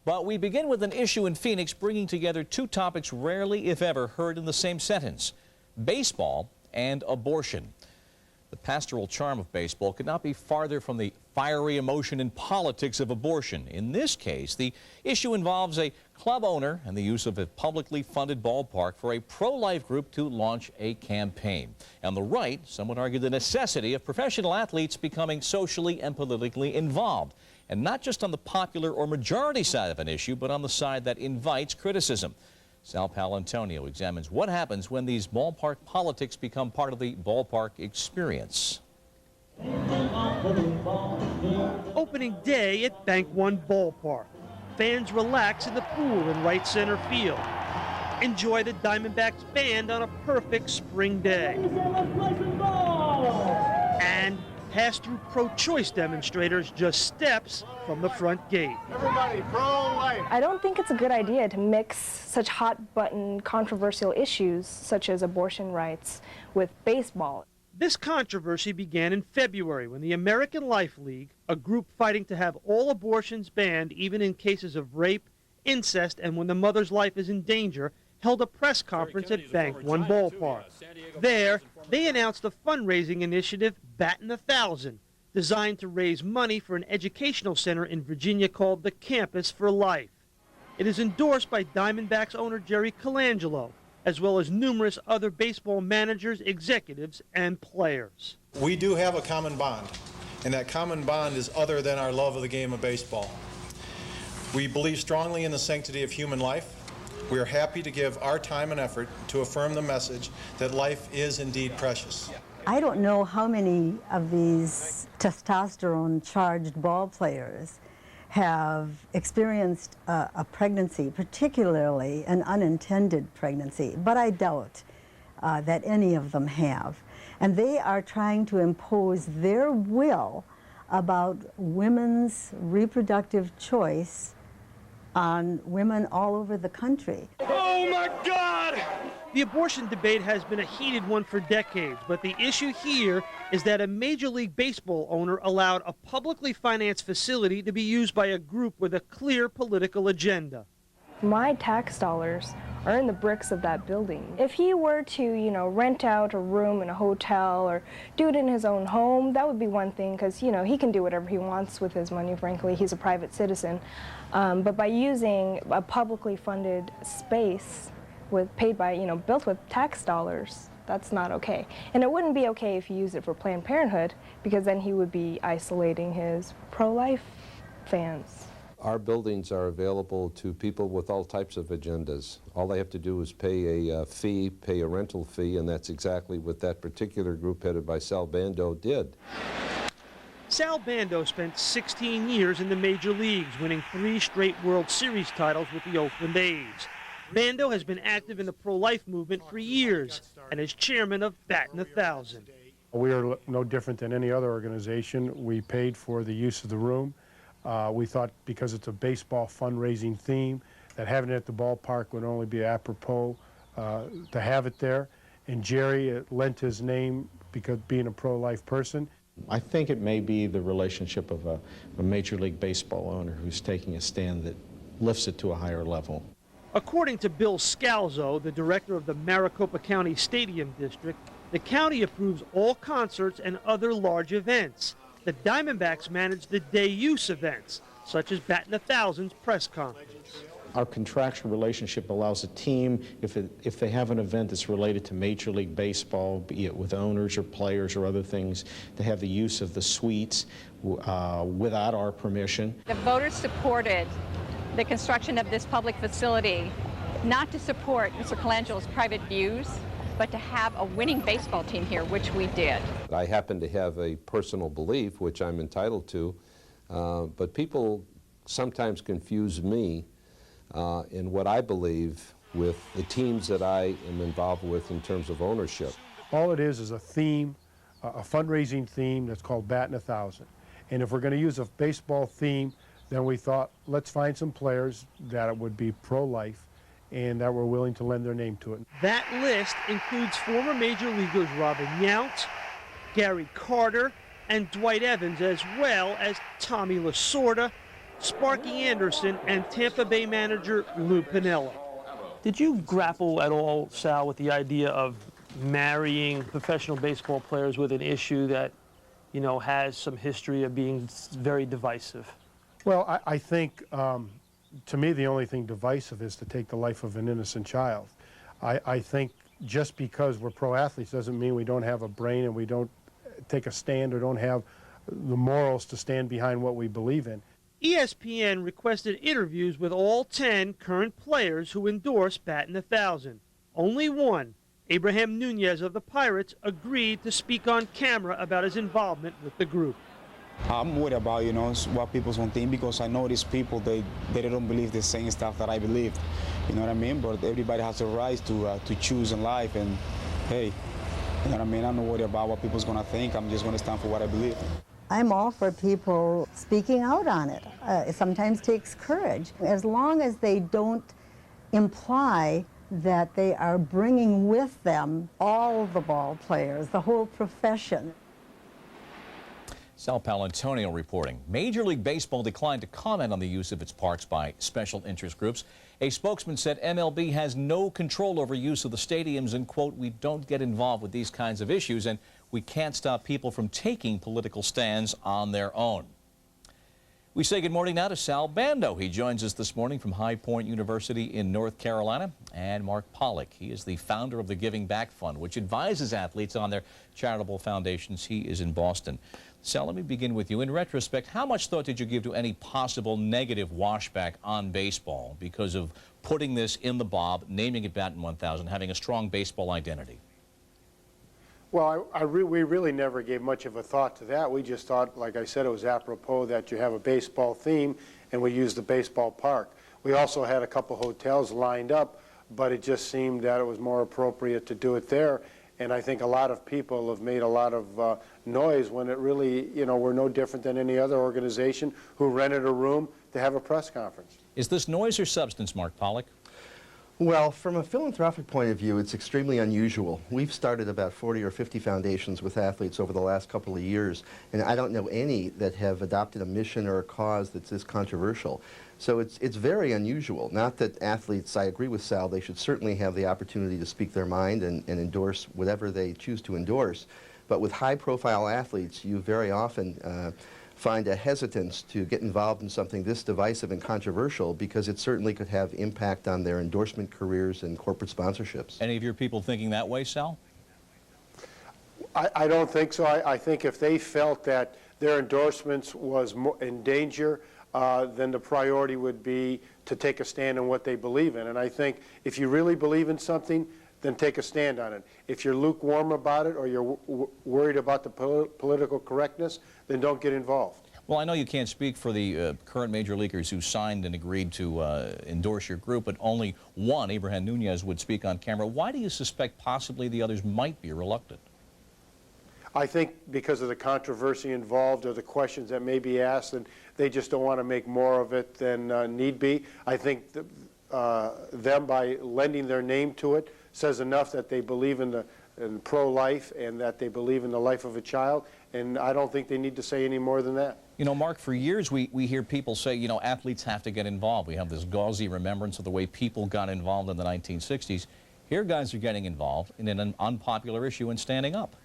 But we begin with an issue in Phoenix bringing together two topics rarely, if ever, heard in the same sentence: baseball and abortion. The pastoral charm of baseball could not be farther from the fiery emotion and politics of abortion. In this case, the issue involves a club owner and the use of a publicly funded ballpark for a pro-life group to launch a campaign. On the right, some would argue the necessity of professional athletes becoming socially and politically involved, and not just on the popular or majority side of an issue, but on the side that invites criticism. Sal Paolantonio examines what happens when these ballpark politics become part of the ballpark experience. Opening day at Bank One Ballpark. Fans relax in the pool in right center field. Enjoy the Diamondbacks band on a perfect spring day. And pass through pro-choice demonstrators just steps from the front gate. Everybody pro-life. I don't think it's a good idea to mix such hot-button controversial issues such as abortion rights with baseball. This controversy began in February when the American Life League, a group fighting to have all abortions banned even in cases of rape, incest, and when the mother's life is in danger, held a press conference at Bank One Ballpark. There, they announced a fundraising initiative, Battin' 1,000, designed to raise money for an educational center in Virginia called the Campus for Life. It is endorsed by Diamondbacks owner Jerry Colangelo, as well as numerous other baseball managers, executives, and players. We do have a common bond, and that common bond is other than our love of the game of baseball. We believe strongly in the sanctity of human life. We are happy to give our time and effort to affirm the message that life is indeed precious. I don't know how many of these testosterone-charged ball players have experienced a pregnancy, particularly an unintended pregnancy, but I doubt that any of them have. And they are trying to impose their will about women's reproductive choice on women all over the country. Oh my God! The abortion debate has been a heated one for decades, but the issue here is that a Major League Baseball owner allowed a publicly financed facility to be used by a group with a clear political agenda. My tax dollars are in the bricks of that building. If he were to, rent out a room in a hotel or do it in his own home, that would be one thing, because, he can do whatever he wants with his money, frankly. He's a private citizen. But by using a publicly funded space built with tax dollars, that's not okay. And it wouldn't be okay if he used it for Planned Parenthood, because then he would be isolating his pro-life fans. Our buildings are available to people with all types of agendas. All they have to do is pay a rental fee, and that's exactly what that particular group headed by Sal Bando did. Sal Bando spent 16 years in the major leagues, winning 3 straight World Series titles with the Oakland A's. Bando has been active in the pro-life movement for years and is chairman of Battin' 1,000. We are no different than any other organization. We paid for the use of the room. We thought because it's a baseball fundraising theme that having it at the ballpark would only be apropos to have it there. And Jerry lent his name because being a pro-life person. I think it may be the relationship of a Major League Baseball owner who's taking a stand that lifts it to a higher level. According to Bill Scalzo, the director of the Maricopa County Stadium District, the county approves all concerts and other large events. The Diamondbacks manage the day use events, such as Battin' 1,000's press conference. Our contractual relationship allows a team, if they have an event that's related to Major League Baseball, be it with owners or players or other things, to have the use of the suites without our permission. The voters supported the construction of this public facility, not to support Mr. Colangelo's private views, but to have a winning baseball team here, which we did. I happen to have a personal belief, which I'm entitled to, but people sometimes confuse me in what I believe with the teams that I am involved with in terms of ownership. All it is a theme, a fundraising theme that's called Battin' 1,000. And if we're going to use a baseball theme, then we thought, let's find some players that would be pro-life and that were willing to lend their name to it. That list includes former Major Leaguers Robin Yount, Gary Carter, and Dwight Evans, as well as Tommy Lasorda, Sparky Anderson, and Tampa Bay manager Lou Piniella. Did you grapple at all, Sal, with the idea of marrying professional baseball players with an issue that, you know, has some history of being very divisive? Well, I think, to me, the only thing divisive is to take the life of an innocent child. I think just because we're pro athletes doesn't mean we don't have a brain and we don't take a stand or don't have the morals to stand behind what we believe in. ESPN requested interviews with all 10 current players who endorse Battin' 1,000. Only one, Abraham Nunez of the Pirates, agreed to speak on camera about his involvement with the group. I'm worried about, you know, what people's gonna think, because I know these people, they don't believe the same stuff that I believe. You know what I mean? But everybody has a right to choose in life, and hey, you know what I mean? I'm not worried about what people's gonna think. I'm just gonna stand for what I believe. I'm all for people speaking out on it. It sometimes takes courage, as long as they don't imply that they are bringing with them all the ball players, the whole profession. Sal Paolantonio reporting. Major League Baseball declined to comment on the use of its parks by special interest groups. A spokesman said MLB has no control over use of the stadiums and, quote, we don't get involved with these kinds of issues and we can't stop people from taking political stands on their own. We say good morning now to Sal Bando. He joins us this morning from High Point University in North Carolina. And Mark Pollack. He is the founder of the Giving Back Fund, which advises athletes on their charitable foundations. He is in Boston. Sal, let me begin with you. In retrospect, how much thought did you give to any possible negative washback on baseball because of putting this in the Bob, naming it Battin' 1,000, having a strong baseball identity? Well, we really never gave much of a thought to that. We just thought, like I said, it was apropos that you have a baseball theme and we use the baseball park. We also had a couple hotels lined up, but it just seemed that it was more appropriate to do it there. And I think a lot of people have made a lot of noise when it really, you know, we're no different than any other organization who rented a room to have a press conference. Is this noise or substance, Mark Pollack? Well, from a philanthropic point of view, it's extremely unusual. We've started about 40 or 50 foundations with athletes over the last couple of years, and I don't know any that have adopted a mission or a cause that's this controversial. So it's very unusual. Not that athletes, I agree with Sal, they should certainly have the opportunity to speak their mind and endorse whatever they choose to endorse. But with high-profile athletes, you very often find a hesitance to get involved in something this divisive and controversial because it certainly could have impact on their endorsement careers and corporate sponsorships. Any of your people thinking that way, Sal? I don't think so. I think if they felt that their endorsements was in danger, then the priority would be to take a stand on what they believe in. And I think if you really believe in something, then take a stand on it. If you're lukewarm about it or you're worried about the political correctness, then don't get involved. Well, I know you can't speak for the current major leaguers who signed and agreed to endorse your group, but only one, Abraham Nunez, would speak on camera. Why do you suspect possibly the others might be reluctant? I think because of the controversy involved or the questions that may be asked, and they just don't want to make more of it than need be. I think them, by lending their name to it, says enough that they believe in pro-life and that they believe in the life of a child, and I don't think they need to say any more than that. You know, Mark, for years we hear people say, you know, athletes have to get involved. We have this gauzy remembrance of the way people got involved in the 1960s. Here guys are getting involved in an unpopular issue and standing up.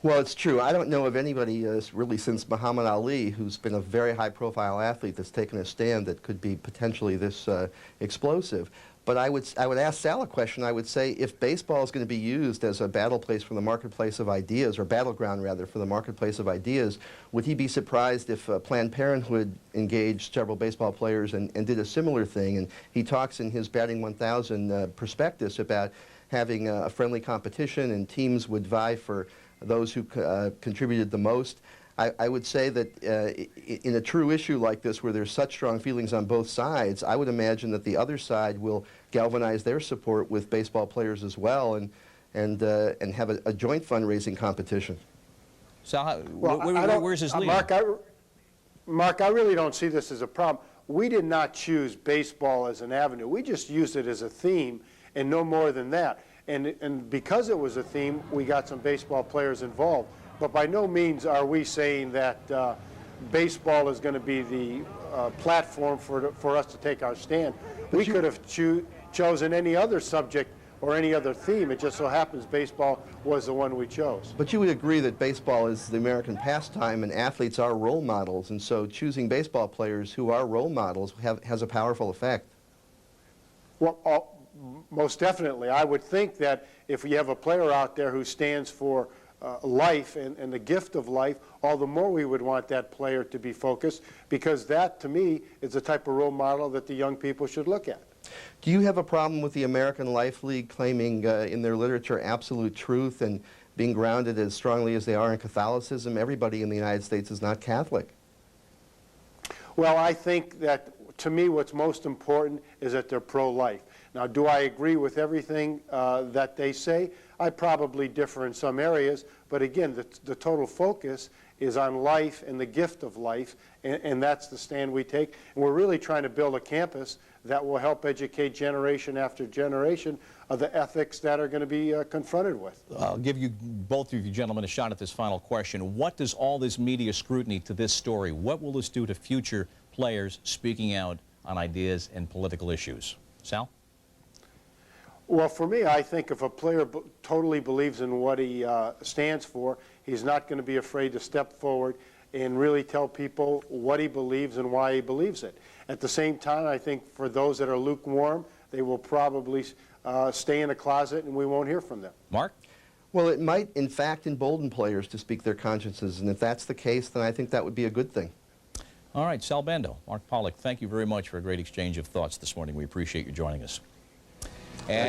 Well, it's true. I don't know of anybody really since Muhammad Ali who's been a very high-profile athlete that's taken a stand that could be potentially this explosive. But I would ask Sal a question. I would say if baseball is going to be used as a battle place for the marketplace of ideas, or battleground rather for the marketplace of ideas, would he be surprised if Planned Parenthood engaged several baseball players and did a similar thing? And he talks in his Batting 1,000 prospectus about having a friendly competition and teams would vie for those who contributed the most. I would say that in a true issue like this, where there's such strong feelings on both sides, I would imagine that the other side will galvanize their support with baseball players as well, and have a joint fundraising competition. So, well, where's his lead? Mark, I really don't see this as a problem. We did not choose baseball as an avenue. We just used it as a theme, and no more than that. And because it was a theme, we got some baseball players involved. But by no means are we saying that baseball is going to be the platform for us to take our stand. We could have chosen any other subject or any other theme. It just so happens baseball was the one we chose. But you would agree that baseball is the American pastime and athletes are role models, and so choosing baseball players who are role models has a powerful effect. Well, most definitely. I would think that if you have a player out there who stands for life and the gift of life, all the more we would want that player to be focused, because that, to me, is the type of role model that the young people should look at. Do you have a problem with the American Life League claiming in their literature absolute truth and being grounded as strongly as they are in Catholicism? Everybody in the United States is not Catholic. Well, I think that, to me, what's most important is that they're pro-life. Now, do I agree with everything that they say? I probably differ in some areas, but again, the total focus is on life and the gift of life, and that's the stand we take. And we're really trying to build a campus that will help educate generation after generation of the ethics that are going to be confronted with. I'll give you, both of you gentlemen, a shot at this final question. What does all this media scrutiny to this story, what will this do to future players speaking out on ideas and political issues? Sal? Well, for me, I think if a player totally believes in what he stands for, he's not going to be afraid to step forward and really tell people what he believes and why he believes it. At the same time, I think for those that are lukewarm, they will probably stay in a closet and we won't hear from them. Mark? Well, it might, in fact, embolden players to speak their consciences, and if that's the case, then I think that would be a good thing. All right, Sal Bando, Mark Pollock, thank you very much for a great exchange of thoughts this morning. We appreciate you joining us. And